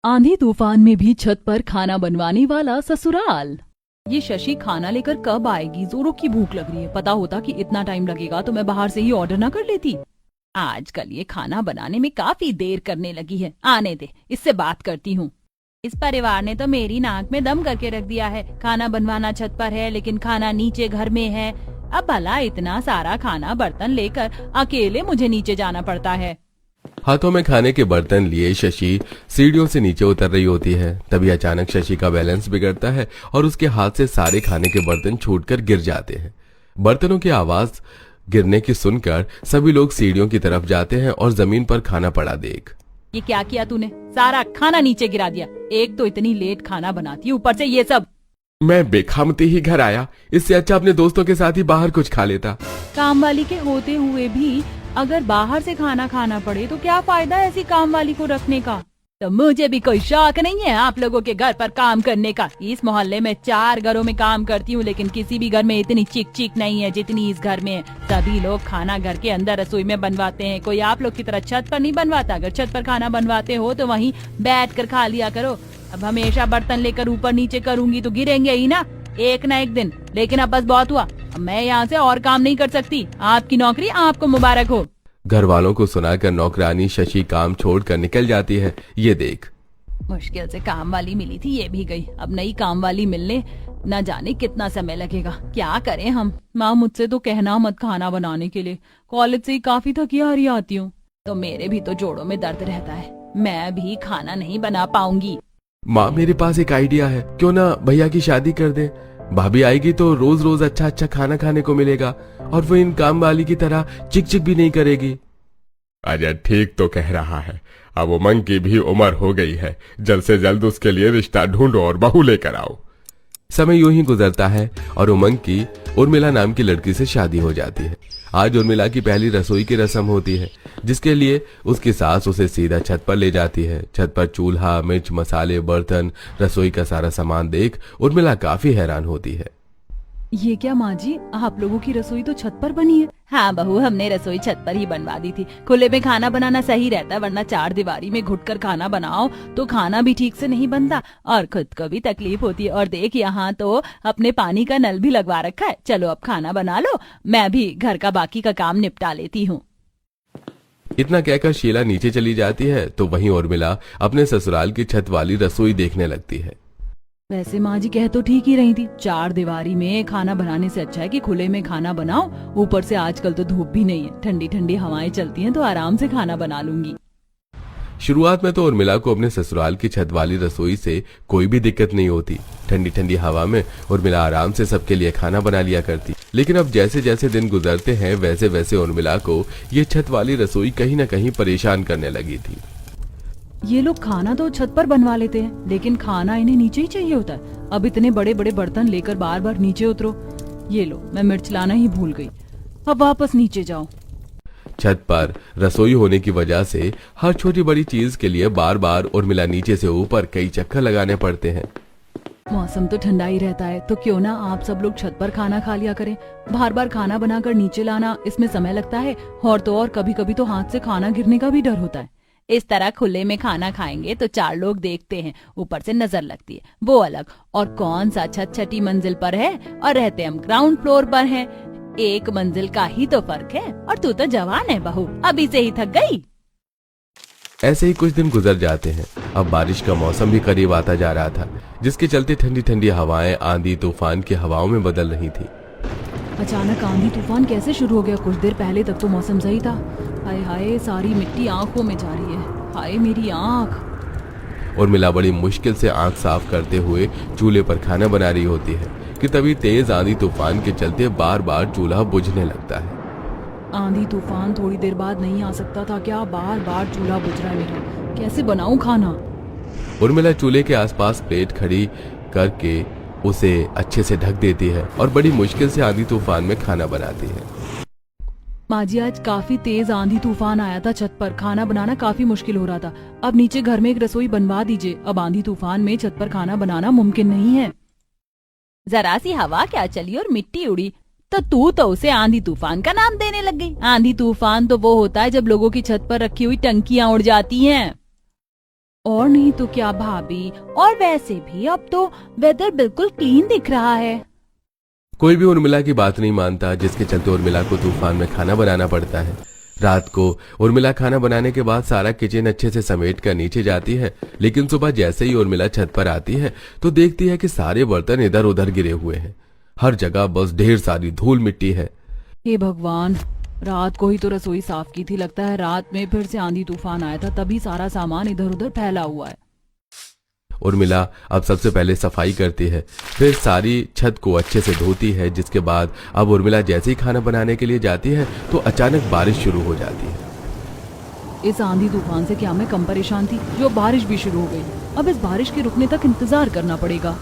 आंधी तूफान में भी छत पर खाना बनवाने वाला ससुराल। ये शशि खाना लेकर कब आएगी? जोरों की भूख लग रही है। पता होता कि इतना टाइम लगेगा तो मैं बाहर से ही ऑर्डर ना कर लेती। आजकल ये खाना बनाने में काफी देर करने लगी है। आने दे, इससे बात करती हूँ। इस परिवार ने तो मेरी नाक में दम करके रख दिया है। खाना बनवाना छत पर है लेकिन खाना नीचे घर में है। अब भला इतना सारा खाना बर्तन लेकर अकेले मुझे नीचे जाना पड़ता है। हाथों में खाने के बर्तन लिए शशि सीढ़ियों से नीचे उतर रही होती है। तभी अचानक शशि का बैलेंस बिगड़ता है और उसके हाथ से सारे खाने के बर्तन छूटकर गिर जाते हैं। बर्तनों की आवाज गिरने की सुनकर सभी लोग सीढ़ियों की तरफ जाते हैं और जमीन पर खाना पड़ा देख। ये क्या किया तूने? सारा खाना नीचे गिरा दिया। एक तो इतनी लेट खाना बनाती है, ऊपर से ये सब। मैं बेखामती ही घर आया, इससे अच्छा अपने दोस्तों के साथ ही बाहर कुछ खा लेता। काम वाली के होते हुए भी अगर बाहर से खाना खाना पड़े तो क्या फायदा ऐसी काम वाली को रखने का? तो मुझे भी कोई शौक नहीं है आप लोगों के घर पर काम करने का। इस मोहल्ले में 4 घरों में काम करती हूँ लेकिन किसी भी घर में इतनी चिक चिक नहीं है जितनी इस घर में है। सभी लोग खाना घर के अंदर रसोई में बनवाते हैं। कोई आप लोग की तरह छत पर नहीं बनवाता। अगर छत पर खाना बनवाते हो तो वहीं बैठ कर खा लिया करो। अब हमेशा बर्तन लेकर ऊपर नीचे करूंगी तो गिरेंगे ही ना एक दिन। लेकिन अब बस बहुत हुआ। अब मैं यहाँ से और काम नहीं कर सकती। आपकी नौकरी आपको मुबारक हो। घर वालों को सुनाकर नौकरानी शशि काम छोड़कर निकल जाती है। ये देख, मुश्किल से काम वाली मिली थी, ये भी गई। अब नई काम वाली मिलने न जाने कितना समय लगेगा। क्या करें हम? माँ मुझसे तो कहना मत खाना बनाने के लिए। कॉलेज से ही काफी थकी हारी आती हूँ तो मेरे भी तो जोड़ों में दर्द रहता है। मैं भी खाना नहीं बना पाऊंगी। माँ मेरे पास एक आइडिया है, क्यों ना भैया की शादी कर दे। भाभी आएगी तो रोज रोज अच्छा अच्छा खाना खाने को मिलेगा और वो इन काम वाली की तरह चिक चिक भी नहीं करेगी। अजय ठीक तो कह रहा है। अब उमंग की भी उम्र हो गई है, जल्द से जल्द उसके लिए रिश्ता ढूंढो और बहू लेकर आओ। समय यूं ही गुजरता है और उमंग की उर्मिला नाम की लड़की से शादी हो जाती है। आज उर्मिला की पहली रसोई की रस्म होती है जिसके लिए उसकी सास उसे सीधा छत पर ले जाती है। छत पर चूल्हा, मिर्च, मसाले, बर्तन, रसोई का सारा सामान देख उर्मिला काफी हैरान होती है। ये क्या माँ जी, आप लोगों की रसोई तो छत पर बनी है। हाँ बहू, हमने रसोई छत पर ही बनवा दी थी। खुले में खाना बनाना सही रहता, वरना 4 दीवारी में घुटकर खाना बनाओ तो खाना भी ठीक से नहीं बनता और खुद को भी तकलीफ होती है। और देख, यहाँ तो अपने पानी का नल भी लगवा रखा है। चलो अब खाना बना लो, मैं भी घर का बाकी का काम निपटा लेती हूँ। इतना कहकर शीला नीचे चली जाती है तो वहीं उर्मिला अपने ससुराल की छत वाली रसोई देखने लगती है। वैसे माँ जी कह तो ठीक ही रही थी। 4 दीवारी में खाना बनाने से अच्छा है कि खुले में खाना बनाओ। ऊपर से आजकल तो धूप भी नहीं है, ठंडी ठंडी हवाएं चलती हैं तो आराम से खाना बना लूंगी। शुरुआत में तो उर्मिला को अपने ससुराल की छत वाली रसोई से कोई भी दिक्कत नहीं होती। ठंडी ठंडी हवा में उर्मिला आराम से सबके लिए खाना बना लिया करती। लेकिन अब जैसे जैसे दिन गुजरते हैं वैसे वैसे उर्मिला को ये छत वाली रसोई कहीं न कहीं परेशान करने लगी थी। ये लोग खाना तो छत पर बनवा लेते हैं लेकिन खाना इन्हें नीचे ही चाहिए होता है। अब इतने बड़े बड़े बर्तन लेकर बार बार नीचे उतरो। ये लो, मैं मिर्च लाना ही भूल गई। अब वापस नीचे जाओ। छत पर रसोई होने की वजह से हर छोटी बड़ी चीज के लिए बार बार उर्मिला नीचे से ऊपर कई चक्कर लगाने पड़ते हैं। मौसम तो ठंडा ही रहता है तो क्यों ना आप सब लोग छत पर खाना खा लिया करें। बार बार खाना बनाकर नीचे लाना, इसमें समय लगता है और तो और कभी कभी तो हाथ से खाना गिरने का भी डर होता है। इस तरह खुले में खाना खाएंगे तो 4 लोग देखते हैं, ऊपर से नजर लगती है, वो अलग। और कौन सा छत छठी मंजिल पर है और रहते हम ग्राउंड फ्लोर पर हैं। 1 मंजिल का ही तो फर्क है। और तू तो जवान है बहू, अभी से ही थक गई। ऐसे ही कुछ दिन गुजर जाते हैं। अब बारिश का मौसम भी करीब आता जा रहा था जिसके चलते ठंडी ठंडी हवाएं आंधी तूफान की हवाओं में बदल रही थी। अचानक आंधी तूफान कैसे शुरू हो गया? कुछ देर पहले तक तो मौसम सही था। हाय हाय, सारी मिट्टी आंखों में जा रही है। हाय मेरी आंख। उर्मिला बड़ी मुश्किल से आंख साफ करते हुए चूल्हे पर खाना बना रही होती है कि तभी तेज आंधी तूफान के चलते बार बार चूल्हा बुझने लगता है। आंधी तूफान थोड़ी देर बाद नहीं आ सकता था क्या? बार बार चूल्हा बुझ रहा है मेरा, कैसे बनाऊं खाना? उर्मिला चूल्हे के आसपास प्लेट खड़ी करके उसे अच्छे से ढक देती है और बड़ी मुश्किल से आंधी तूफान में खाना बनाती है। माँ जी, आज काफी तेज आंधी तूफान आया था छत पर। खाना बनाना काफी मुश्किल हो रहा था। अब नीचे घर में एक रसोई बनवा दीजिए। अब आंधी तूफान में छत पर खाना बनाना मुमकिन नहीं है। जरा सी हवा क्या चली और मिट्टी उड़ी तो तू तो उसे आंधी तूफान का नाम देने लग गई। आंधी तूफान तो वो होता है जब लोगों की छत पर रखी हुई टंकियां उड़ जाती हैं। और नहीं तो क्या भाभी, और वैसे भी अब तो वेदर बिल्कुल क्लीन दिख रहा है। कोई भी उर्मिला की बात नहीं मानता, जिसके चलते उर्मिला को तूफान में खाना बनाना पड़ता है। रात को उर्मिला खाना बनाने के बाद सारा किचन अच्छे से समेट कर नीचे जाती है, लेकिन सुबह जैसे ही उर्मिला छत पर आती है तो देखती है कि सारे बर्तन इधर उधर गिरे हुए हैं। हर जगह बस ढेर सारी धूल मिट्टी है। हे भगवान, रात को ही तो रसोई साफ की थी, लगता है रात में फिर से आंधी तूफान आया था, तभी सारा सामान इधर उधर फैला हुआ है। उर्मिला अब सबसे पहले सफाई करती है, फिर सारी छत को अच्छे से धोती है। जिसके बाद अब उर्मिला जैसे ही खाना बनाने के लिए जाती है तो अचानक बारिश शुरू हो जाती है। इस आंधी तूफान से क्या मैं कम परेशान थी जो बारिश भी शुरू हो गई। अब इस बारिश के रुकने तक इंतजार करना पड़ेगा।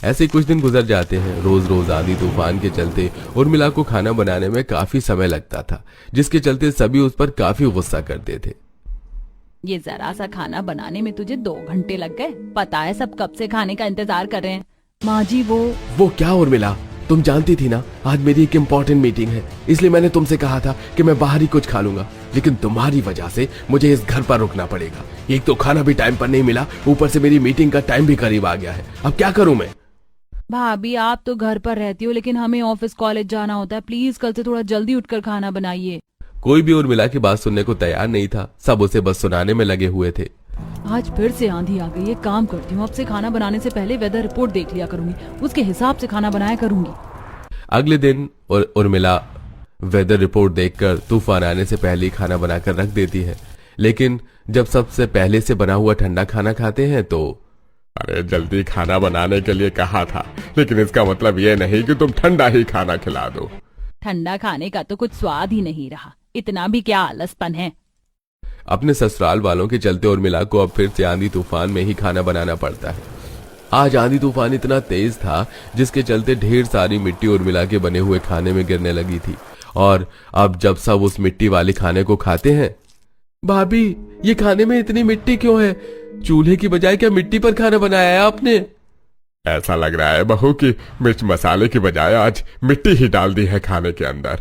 ऐसे कुछ दिन गुजर जाते हैं। रोज रोज आंधी तूफान के चलते उर्मिला को खाना बनाने में काफी समय लगता था, जिसके चलते सभी उस पर काफी गुस्सा करते थे। ये जरा सा खाना बनाने में तुझे 2 घंटे लग गए, पता है सब कब से खाने का इंतजार कर रहे हैं। माँ जी वो क्या उर्मिला, तुम जानती थी ना आज मेरी एक इम्पोर्टेंट मीटिंग है, इसलिए मैंने तुमसे कहा था कि मैं बाहर ही कुछ खा लूंगा, लेकिन तुम्हारी वजह से मुझे इस घर पर रुकना पड़ेगा। एक तो खाना भी टाइम पर नहीं मिला, ऊपर से मेरी मीटिंग का टाइम भी करीब आ गया है। अब क्या करूं मैं? भाभी आप तो घर पर रहती हो, लेकिन हमें ऑफिस कॉलेज जाना होता है, प्लीज कल से थोड़ा जल्दी उठकर खाना बनाइए। कोई भी उर्मिला की बात सुनने को तैयार नहीं था, सब उसे बस सुनाने में लगे हुए थे। आज फिर से आंधी आ गई, एक काम करती हूँ, अब से खाना बनाने से पहले वेदर रिपोर्ट देख लिया करूंगी, उसके हिसाब से खाना बनाया करूंगी। अगले दिन उर्मिला वेदर रिपोर्ट देखकर तूफान आने से पहले ही खाना बनाकर रख देती है, लेकिन जब सबसे पहले से बना हुआ ठंडा खाना खाते हैं तो अरे जल्दी खाना बनाने के लिए कहा था, लेकिन इसका मतलब ये नहीं कि तुम ठंडा ही खाना खिला दो। ठंडा खाने का तो कुछ स्वाद ही नहीं रहा, इतना भी क्या आलसपन है। अपने ससुराल वालों के चलते उर्मिला को अब फिर से आंधी तूफान में ही खाना बनाना पड़ता है। आज आंधी तूफान इतना तेज था जिसके चलते ढेर सारी मिट्टी उर्मिला के बने हुए खाने में गिरने लगी थी, और अब जब सब उस मिट्टी वाले खाने को खाते हैं, भाभी ये खाने में इतनी मिट्टी क्यों है? चूल्हे की बजाय क्या मिट्टी पर खाना बनाया है आपने? ऐसा लग रहा है बहू कि मिर्च मसाले की बजाय आज मिट्टी ही डाल दी है खाने के अंदर।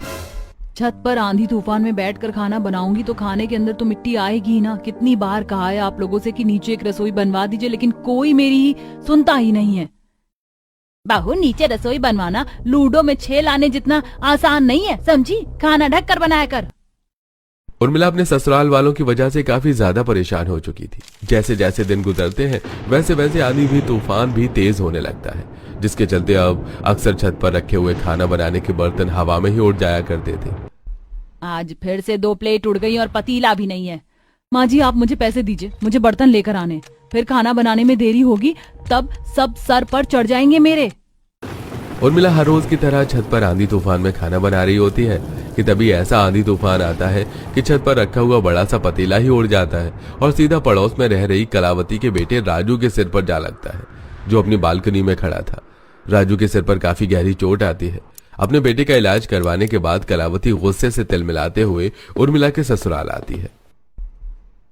छत पर आंधी तूफान में बैठकर खाना बनाऊंगी तो खाने के अंदर तो मिट्टी आएगी ही ना। कितनी बार कहा है आप लोगों से कि नीचे एक रसोई बनवा दीजिए, लेकिन कोई मेरी सुनता ही नहीं है। बाहू नीचे रसोई बनवाना लूडो में 6 लाने जितना आसान नहीं है, समझी? खाना ढक कर बनाया कर। उर्मिला अपने ससुराल वालों की वजह से काफी ज्यादा परेशान हो चुकी थी। जैसे जैसे दिन गुजरते हैं वैसे वैसे आंधी भी तूफान भी तेज होने लगता है, जिसके चलते अब अक्सर छत पर रखे हुए खाना बनाने के बर्तन हवा में ही उड़ जाया करते थे। आज फिर से 2 प्लेट उड़ गई और पतीला भी नहीं है। माँ जी आप मुझे पैसे दीजिए, मुझे बर्तन लेकर आने, फिर खाना बनाने में देरी होगी तब सब सर पर चढ़ जाएंगे मेरे। उर्मिला हर रोज की तरह छत पर आंधी तूफान में खाना बना रही होती है कि तभी ऐसा आंधी तूफान आता है कि छत पर रखा हुआ बड़ा सा पतीला ही उड़ जाता है और सीधा पड़ोस में रह रही कलावती के बेटे राजू के सिर पर जा लगता है, जो अपनी बालकनी में खड़ा था। राजू के सिर पर काफी गहरी चोट आती है। अपने बेटे का इलाज करवाने के बाद कलावती गुस्से से तिलमिलाते हुए उर्मिला के ससुराल आती है।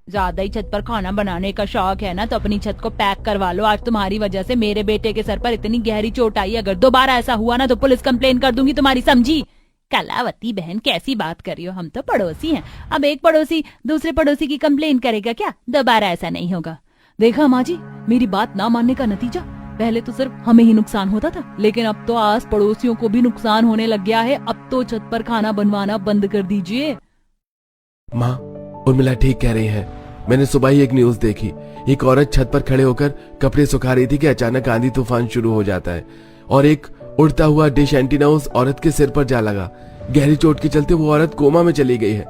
ज्यादा ही छत पर खाना बनाने का शौक है ना, तो अपनी छत को पैक करवा लो। आज तुम्हारी वजह से मेरे बेटे के सर पर इतनी गहरी चोट आई, अगर दोबारा ऐसा हुआ ना तो पुलिस कंप्लेन कर दूंगी तुम्हारी, समझी? कलावती बहन कैसी बात कर रही हो, हम तो पड़ोसी हैं। अब एक पड़ोसी दूसरे पड़ोसी की कंप्लेन करेगा क्या? दोबारा ऐसा नहीं होगा। देखा माँ जी, मेरी बात ना मानने का नतीजा? पहले तो सिर्फ हमें ही नुकसान होता था, लेकिन अब तो आस पड़ोसियों को भी नुकसान होने लग गया है। अब तो छत पर खाना बनवाना बंद कर दीजिए। माँ, उर्मिला ठीक कह रही है। मैंने सुबह ही एक न्यूज देखी, एक औरत छत पर खड़े होकर कपड़े सुखा रही थी कि अचानक आंधी तूफान शुरू हो जाता है और एक उड़ता हुआ डिश एंटीना उस औरत के सिर पर जा लगा। गहरी चोट के चलते वो औरत कोमा में चली गई है।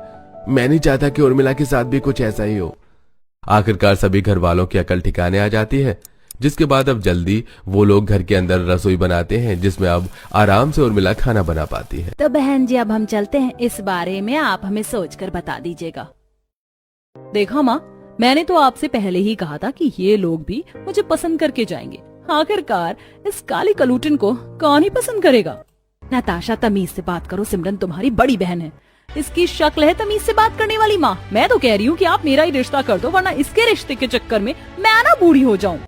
मैं नहीं चाहता कि उर्मिला के साथ भी कुछ ऐसा ही हो। आखिरकार सभी घर वालों की अकल ठिकाने आ जाती है, जिसके बाद अब जल्दी वो लोग घर के अंदर रसोई बनाते हैं, जिसमें अब आराम से उर्मिला खाना बना पाती है। तो बहन जी अब हम चलते हैं, इस बारे में आप हमें सोचकर बता दीजिएगा। देखा माँ, मैंने तो आपसे पहले ही कहा था कि ये लोग भी मुझे पसंद करके जाएंगे। आखिरकार इस काली कलूटन को कौन ही पसंद करेगा? नताशा तमीज से बात करो, सिमरन तुम्हारी बड़ी बहन है, इसकी शक्ल है तमीज से बात करने वाली। माँ मैं तो कह रही हूँ कि आप मेरा ही रिश्ता कर दो, वरना इसके रिश्ते के चक्कर में मैं ना बूढ़ी हो जाऊं।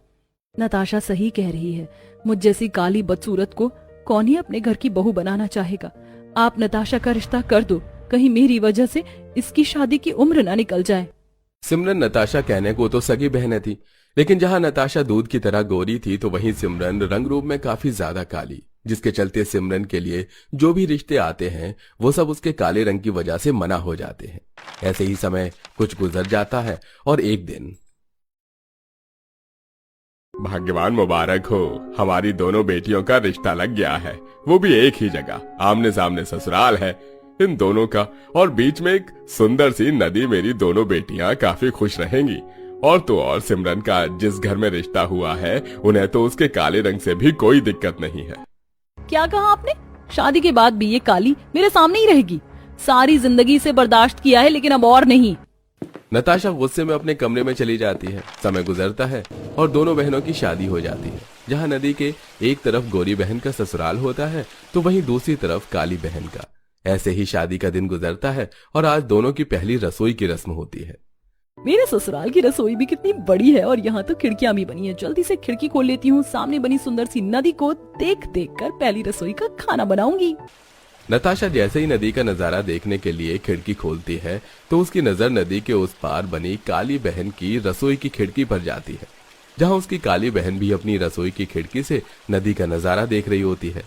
नताशा सही कह रही है, मुझ जैसी काली बदसूरत को कौन ही अपने घर की बहू बनाना चाहेगा। आप नताशा का रिश्ता कर दो, कहीं मेरी वजह से इसकी शादी की उम्र ना निकल जाए। सिमरन नताशा कहने को तो सगी बहनें थी, लेकिन जहां नताशा दूध की तरह गोरी थी तो वहीं सिमरन रंग रूप में काफी ज्यादा काली, जिसके चलते सिमरन के लिए जो भी रिश्ते आते हैं वो सब उसके काले रंग की वजह से मना हो जाते हैं। ऐसे ही समय कुछ गुजर जाता है और एक दिन, भाग्यवान मुबारक हो, हमारी दोनों बेटियों का रिश्ता लग गया है, वो भी एक ही जगह, आमने सामने ससुराल है इन दोनों का, और बीच में एक सुंदर सी नदी। मेरी दोनों बेटियां काफी खुश रहेंगी। और तो और सिमरन का जिस घर में रिश्ता हुआ है उन्हें तो उसके काले रंग से भी कोई दिक्कत नहीं है। क्या कहा आपने? शादी के बाद भी ये काली मेरे सामने ही रहेगी? सारी जिंदगी से बर्दाश्त किया है, लेकिन अब और नहीं। नताशा गुस्से में अपने कमरे में चली जाती है। समय गुजरता है और दोनों बहनों की शादी हो जाती है। जहां नदी के एक तरफ गोरी बहन का ससुराल होता है तो वहीं दूसरी तरफ काली बहन का। ऐसे ही शादी का दिन गुजरता है और आज दोनों की पहली रसोई की रस्म होती है। मेरे ससुराल की रसोई भी कितनी बड़ी है और यहाँ तो खिड़कियां भी बनी है। जल्दी से खिड़की खोल लेती हूँ, सामने बनी सुंदर सी नदी को देख देख कर पहली रसोई का खाना बनाऊंगी। नताशा जैसे ही नदी का नजारा देखने के लिए खिड़की खोलती है तो उसकी नजर नदी के उस पार बनी काली बहन की रसोई की खिड़की पर जाती है, जहां उसकी काली बहन भी अपनी रसोई की खिड़की से नदी का नजारा देख रही होती है।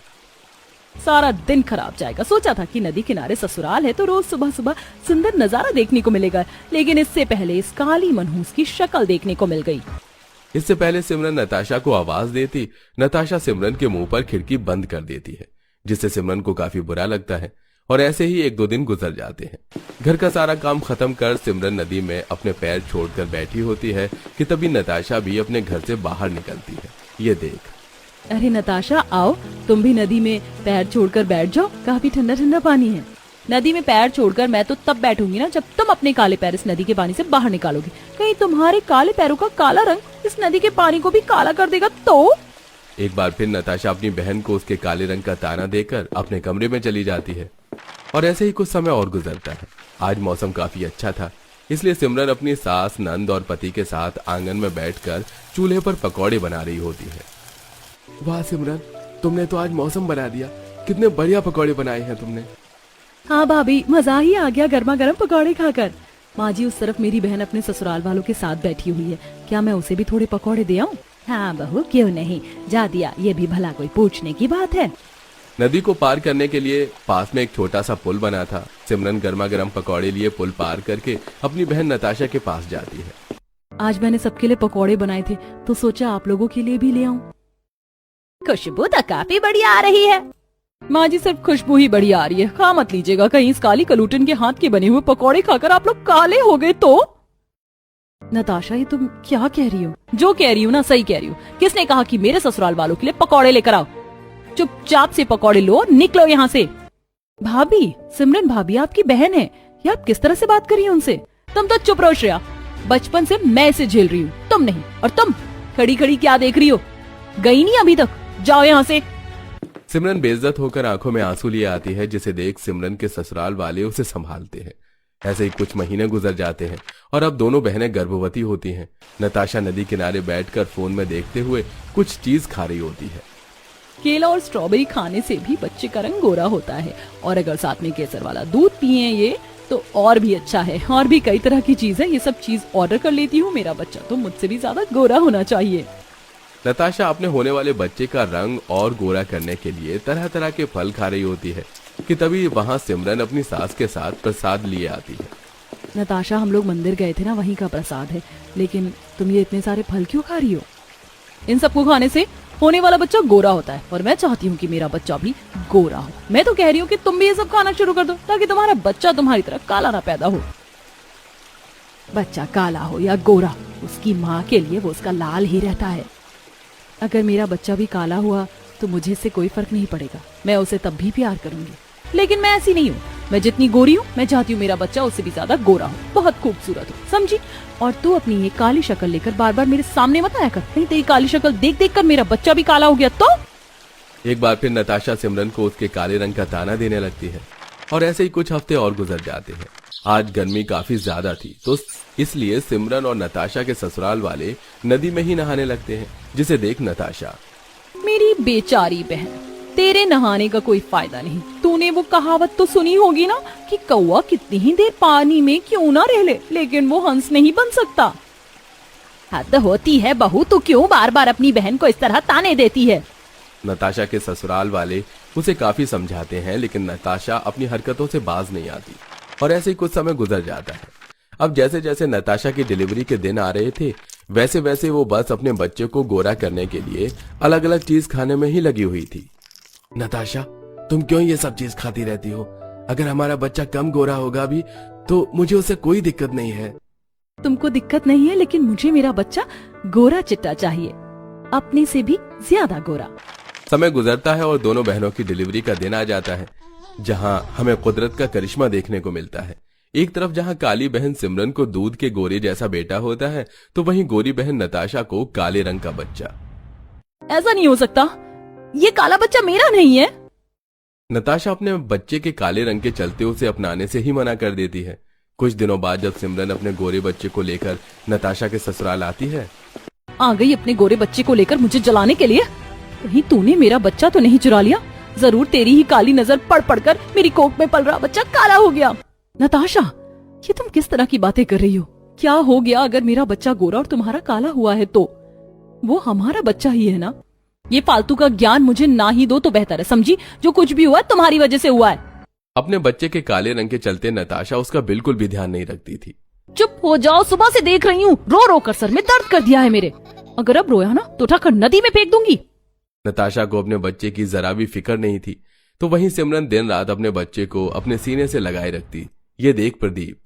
सारा दिन खराब जाएगा। सोचा था कि नदी किनारे ससुराल है तो रोज सुबह सुबह सुंदर नजारा देखने को मिलेगा, लेकिन इससे पहले इस काली मनहूस की शक्ल देखने को मिल गई। इससे पहले सिमरन नताशा को आवाज देती, नताशा सिमरन के मुंह पर खिड़की बंद कर देती है, जिससे सिमरन को काफी बुरा लगता है। और ऐसे ही 1-2 दिन गुजर जाते हैं। घर का सारा काम खत्म कर सिमरन नदी में अपने पैर छोड़कर बैठी होती है कि तभी नताशा भी अपने घर से बाहर निकलती है। ये देख, अरे नताशा आओ, तुम भी नदी में पैर छोड़कर बैठ जाओ, काफी ठंडा ठंडा पानी है। नदी में पैर छोड़कर मैं तो तब बैठूंगी ना जब तुम अपने काले पैर इस नदी के पानी से बाहर निकालोगी। कहीं तुम्हारे काले पैरों का काला रंग इस नदी के पानी को भी काला कर देगा तो? एक बार फिर नताशा अपनी बहन को उसके काले रंग का ताना देकर अपने कमरे में चली जाती है। और ऐसे ही कुछ समय और गुजरता है। आज मौसम काफी अच्छा था, इसलिए सिमरन अपनी सास, नंद और पति के साथ आंगन में बैठकर चूल्हे पर पकौड़े बना रही होती है। वाह सिमरन, तुमने तो आज मौसम बना दिया, कितने बढ़िया पकौड़े बनाए हैं तुमने। हाँ भाभी, मजा ही आ गया गर्मा गर्म पकौड़े खाकर। माँ जी, उस तरफ मेरी बहन अपने ससुराल वालों के साथ बैठी हुई है, क्या मैं उसे भी थोड़े पकौड़े दे आऊं? हाँ बहू, क्यों नहीं, जा दिया, ये भी भला कोई पूछने की बात है। नदी को पार करने के लिए पास में एक छोटा सा पुल बना था। सिमरन गर्मा गर्म पकौड़े लिए पुल पार करके अपनी बहन नताशा के पास जाती है। आज मैंने सबके लिए पकौड़े बनाए थे तो सोचा आप लोगों के लिए भी ले आऊं। खुशबू तो काफी बढ़िया आ रही है। माँ जी, सिर्फ खुशबू ही बढ़िया आ रही है, खा मत लीजिएगा, कहीं इस काली कलूटन के हाथ के बने हुए पकौड़े खाकर आप लोग काले हो गए तो। नताशा, ये तुम क्या कह रही हो? जो कह रही हूँ ना सही कह रही हूँ। किसने कहा कि मेरे ससुराल वालों के लिए पकौड़े लेकर आओ? चुपचाप से पकौड़े लो, निकलो यहाँ से। भाभी, सिमरन भाभी आपकी बहन है, ये आप किस तरह से बात कर रही हो उनसे? तुम तो चुप रहो श्रेया, बचपन से मैं इसे झेल रही हूँ, तुम नहीं। और तुम खड़ी खड़ी क्या देख रही हो? गई नहीं अभी तक, जाओ यहाँ से। सिमरन बेइज्जत होकर आंखों में आंसू लिए आती है, जिसे देख सिमरन के ससुराल वाले उसे संभालते हैं। ऐसे ही कुछ महीने गुजर जाते हैं और अब दोनों बहनें गर्भवती होती हैं। नताशा नदी किनारे बैठकर फोन में देखते हुए कुछ चीज खा रही होती है। केला और स्ट्रॉबेरी खाने से भी बच्चे का रंग गोरा होता है, और अगर साथ में केसर वाला दूध पिए ये तो और भी अच्छा है। और भी कई तरह की चीज है, ये सब चीज ऑर्डर कर लेती हूँ। मेरा बच्चा तो मुझसे भी ज्यादा गोरा होना चाहिए। नताशा अपने होने वाले बच्चे का रंग और गोरा करने के लिए तरह तरह के फल खा रही होती है कि तभी वहाँ सिमरन अपनी सास के साथ प्रसाद लिए आती है। नताशा, हम लोग मंदिर गए थे ना, वहीं का प्रसाद है, लेकिन तुम ये इतने सारे फल क्यों खा रही हो? इन सबको खाने से होने वाला बच्चा गोरा होता है और मैं चाहती हूँ कि मेरा बच्चा भी गोरा हो। मैं तो कह रही हूँ कि तुम भी ये सब खाना शुरू कर दो ताकि तुम्हारा बच्चा तुम्हारी तरह काला ना पैदा हो। बच्चा काला हो या गोरा, उसकी माँ के लिए वो उसका लाल ही रहता है। अगर मेरा बच्चा भी काला हुआ तो मुझे इससे कोई फर्क नहीं पड़ेगा, मैं उसे तब भी प्यार करूंगी। लेकिन मैं ऐसी नहीं हूँ, मैं जितनी गोरी हूँ मैं चाहती हूँ मेरा बच्चा उससे भी ज्यादा गोरा हो, बहुत खूबसूरत हो, समझी? और तू अपनी ये काली शक्ल लेकर बार बार मेरे सामने मत आया कर, कहीं तेरी काली शक्ल देख देख कर मेरा बच्चा भी काला हो गया तो। एक बार फिर नताशा सिमरन को उसके काले रंग का ताना देने लगती है और ऐसे ही कुछ हफ्ते और गुजर जाते हैं। आज गर्मी काफी ज्यादा थी तो इसलिए सिमरन और नताशा के ससुराल वाले नदी में ही नहाने लगते हैं, जिसे देख नताशा, मेरी बेचारी बहन, तेरे नहाने का कोई फायदा नहीं। तूने वो कहावत तो सुनी होगी ना कि कौवा कितनी ही देर पानी में क्यों ना रह ले, लेकिन वो हंस नहीं बन सकता। हद होती है बहू, तू क्यों बार बार अपनी बहन को इस तरह ताने देती है? नताशा के ससुराल वाले उसे काफी समझाते हैं, लेकिन नताशा अपनी हरकतों से बाज नहीं आती और ऐसे ही कुछ समय गुजर जाता है। अब जैसे जैसे नताशा की डिलीवरी के दिन आ रहे थे, वैसे वैसे वो बस अपने बच्चे को गोरा करने के लिए अलग अलग चीज खाने में ही लगी हुई थी। नताशा, तुम क्यों ये सब चीज खाती रहती हो? अगर हमारा बच्चा कम गोरा होगा भी तो मुझे उससे कोई दिक्कत नहीं है। तुमको दिक्कत नहीं है, लेकिन मुझे मेरा बच्चा गोरा चिट्टा चाहिए, अपने से भी ज्यादा गोरा। समय गुजरता है और दोनों बहनों की डिलीवरी का दिन आ जाता है, जहां हमें कुदरत का करिश्मा देखने को मिलता है। एक तरफ जहां काली बहन सिमरन को दूध के गोरे जैसा बेटा होता है, तो वहीं गोरी बहन नताशा को काले रंग का बच्चा। ऐसा नहीं हो सकता, ये काला बच्चा मेरा नहीं है। नताशा अपने बच्चे के काले रंग के चलते उसे अपनाने से ही मना कर देती है। कुछ दिनों बाद जब सिमरन अपने गोरे बच्चे को लेकर नताशा के ससुराल आती है। आ गई अपने गोरे बच्चे को लेकर मुझे जलाने के लिए? कहीं तूने मेरा बच्चा तो नहीं चुरा लिया? जरूर तेरी ही काली नजर पड़ पड़कर मेरी कोख में पल रहा बच्चा काला हो गया। नताशा, ये तुम किस तरह की बातें कर रही हो? क्या हो गया अगर मेरा बच्चा गोरा और तुम्हारा काला हुआ है तो? वो हमारा बच्चा ही है ना। ये फालतू का ज्ञान मुझे ना ही दो तो बेहतर है, समझी? जो कुछ भी हुआ है तुम्हारी वजह से हुआ है। अपने बच्चे के काले रंग के चलते नताशा उसका बिल्कुल भी ध्यान नहीं रखती थी। चुप हो जाओ, सुबह से देख रही हूँ, रो रो कर सर में दर्द कर दिया है मेरे। अगर अब रोया ना तो उठाकर नदी में फेंक दूंगी। नताशा को अपने बच्चे की जरा भी फिक्र नहीं थी, तो वहीं सिमरन दिन रात अपने बच्चे को अपने सीने से लगाए रखती। ये देख प्रदीप,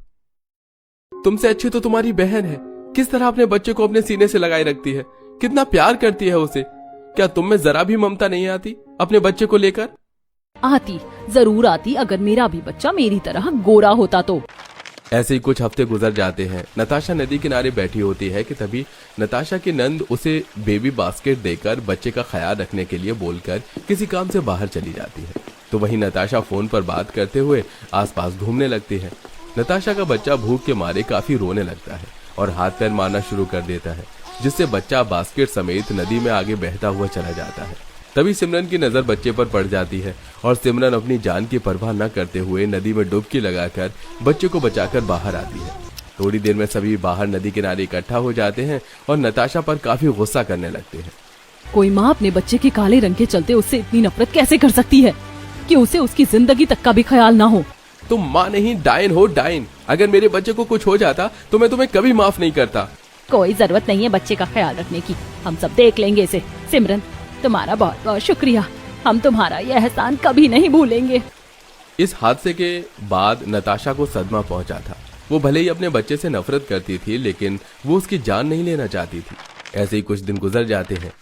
तुमसे अच्छी तो तुम्हारी बहन है, किस तरह अपने बच्चे को अपने सीने से लगाए रखती है, कितना प्यार करती है उसे। क्या तुम में जरा भी ममता नहीं आती अपने बच्चे को लेकर? आती, जरूर आती, अगर मेरा भी बच्चा मेरी तरह गोरा होता तो। ऐसे ही कुछ हफ्ते गुजर जाते हैं। नताशा नदी किनारे बैठी होती है कि तभी नताशा की नंद उसे बेबी बास्केट देकर बच्चे का ख्याल रखने के लिए बोलकर किसी काम से बाहर चली जाती है। तो वहीं नताशा फोन पर बात करते हुए आसपास घूमने लगती है। नताशा का बच्चा भूख के मारे काफी रोने लगता है और हाथ पैर मारना शुरू कर देता है, जिससे बच्चा बास्केट समेत नदी में आगे बहता हुआ चला जाता है। तभी सिमरन की नजर बच्चे पर पड़ जाती है और सिमरन अपनी जान की परवाह न करते हुए नदी में डुबकी लगाकर बच्चे को बचाकर बाहर आती है। थोड़ी देर में सभी बाहर नदी किनारे इकट्ठा हो जाते हैं और नताशा पर काफी गुस्सा करने लगते हैं। कोई माँ अपने बच्चे के काले रंग के चलते उससे इतनी नफरत कैसे कर सकती है कि उसे उसकी जिंदगी तक का भी ख्याल ना हो? तुम माँ नहीं डायन हो, डायन। अगर मेरे बच्चे को कुछ हो जाता तो मैं तुम्हें कभी माफ नहीं करता। कोई जरूरत नहीं है बच्चे का ख्याल रखने की, हम सब देख लेंगे इसे। सिमरन, तुम्हारा बहुत बहुत शुक्रिया, हम तुम्हारा यह एहसान कभी नहीं भूलेंगे। इस हादसे के बाद नताशा को सदमा पहुंचा था। वो भले ही अपने बच्चे से नफरत करती थी, लेकिन वो उसकी जान नहीं लेना चाहती थी। ऐसे ही कुछ दिन गुजर जाते हैं।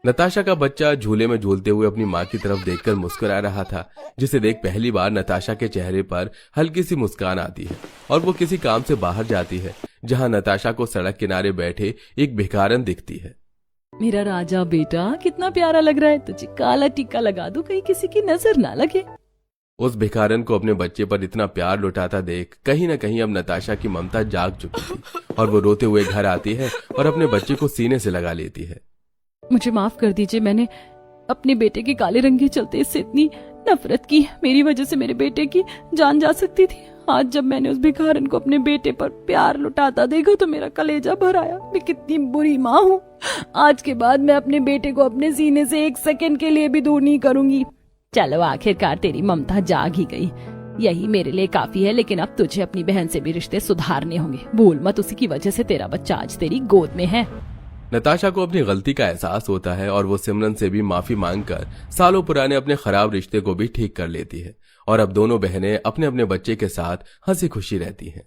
नताशा का बच्चा झूले में झूलते हुए अपनी माँ की तरफ देखकर मुस्कुरा रहा था, जिसे देख पहली बार नताशा के चेहरे पर हल्की सी मुस्कान आती है और वो किसी काम से बाहर जाती है, जहाँ नताशा को सड़क किनारे बैठे एक भिखारन दिखती है। मेरा राजा बेटा, कितना प्यारा लग रहा है, तुझे काला टीका लगा दूं कहीं किसी की नजर ना लगे। उस भिखारन को अपने बच्चे पर इतना प्यार लुटाता देख कहीं न कहीं अब नताशा की ममता जाग चुकी थी और वो रोते हुए घर आती है और अपने बच्चे को सीने से लगा लेती है। मुझे माफ कर दीजिए, मैंने अपने बेटे के काले रंग के चलते इससे इतनी नफरत की। मेरी वजह से मेरे बेटे की जान जा सकती थी। आज जब मैंने उस भिखारन को अपने बेटे पर प्यार लुटाता देखा तो मेरा कलेजा भर आया। मैं कितनी बुरी माँ हूँ। आज के बाद मैं अपने बेटे को अपने सीने से एक सेकंड के लिए भी दूर नहीं करूंगी। चलो, आखिरकार तेरी ममता जाग ही गई, यही मेरे लिए काफी है। लेकिन अब तुझे अपनी बहन से भी रिश्ते सुधारने होंगे। भूल मत, उसी की वजह से तेरा बच्चा आज तेरी गोद में है। नताशा को अपनी गलती का एहसास होता है और वो सिमरन से भी माफी मांगकर सालों पुराने अपने खराब रिश्ते को भी ठीक कर लेती है और अब दोनों बहनें अपने अपने बच्चे के साथ हंसी खुशी रहती हैं।